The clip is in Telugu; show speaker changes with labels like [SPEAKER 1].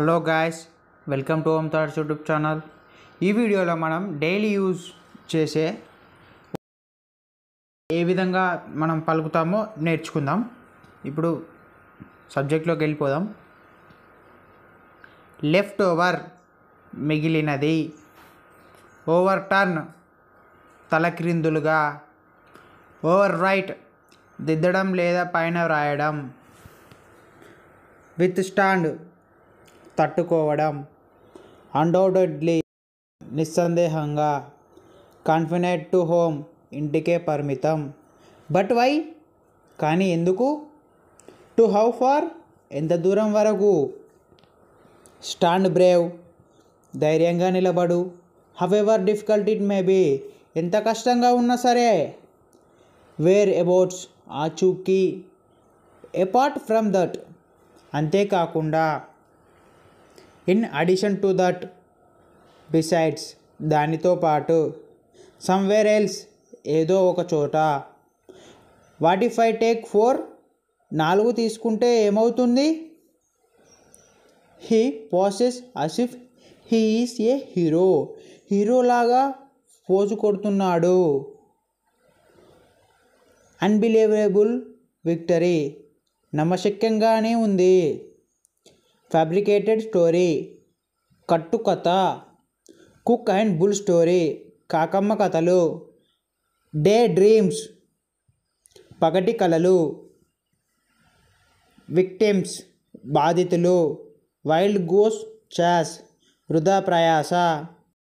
[SPEAKER 1] Hello guys, welcome to home thoughts YouTube channel. ఈ వీడియోలో మనం డైలీ యూజ్ చేసే ఏ విధంగా మనం పలుకుతామో నేర్చుకుందాం. ఇప్పుడు సబ్జెక్ట్లోకి వెళ్ళిపోదాం. లెఫ్ట్ ఓవర్ మిగిలినది, ఓవర్ టర్న్ తలక్రిందులుగా, ఓవర్ రైట్ దిద్దడం లేదా పైన వ్రాయడం, విత్ స్టాండ్ తట్టుకోవడం, అన్డౌటెడ్లీ నిస్సందేహంగా, కన్ఫినెడ్ టు హోమ్ ఇంటికే పరిమితం, బట్ వై కానీ ఎందుకు, టు హౌ ఫార్ ఎంత దూరం వరకు, స్టాండ్ బ్రేవ్ ధైర్యంగా నిలబడు, however difficult it may be ఎంత కష్టంగా ఉన్నా సరే, వేర్ అబౌట్స్ ఆచూకీ, అపార్ట్ ఫ్రమ్ దట్ అంతేకాకుండా, in addition to that besides దానితో పాటు, సమ్వేర్ ఎల్స్ ఏదో ఒక చోట, వాట్ ఇఫ్ ఐ టేక్ 4 4 తీసుకుంటే ఏమవుతుంది, he poses as if he is a hero హీరోలాగా పోజు కొడుతున్నాడు, అన్బిలీవబుల్ విక్టరీ నమ్మశక్యంగానే ఉంది, ఫ్యాబ్రికేటెడ్ స్టోరీ కట్టుకథ, కుక్ అండ్ బుల్ స్టోరీ కాకమ్మ కథలు, డే డ్రీమ్స్ పగటి కలలు, విక్టిమ్స్ బాధితులు, వైల్డ్ గోస్ చాస్ వృధా ప్రయాస,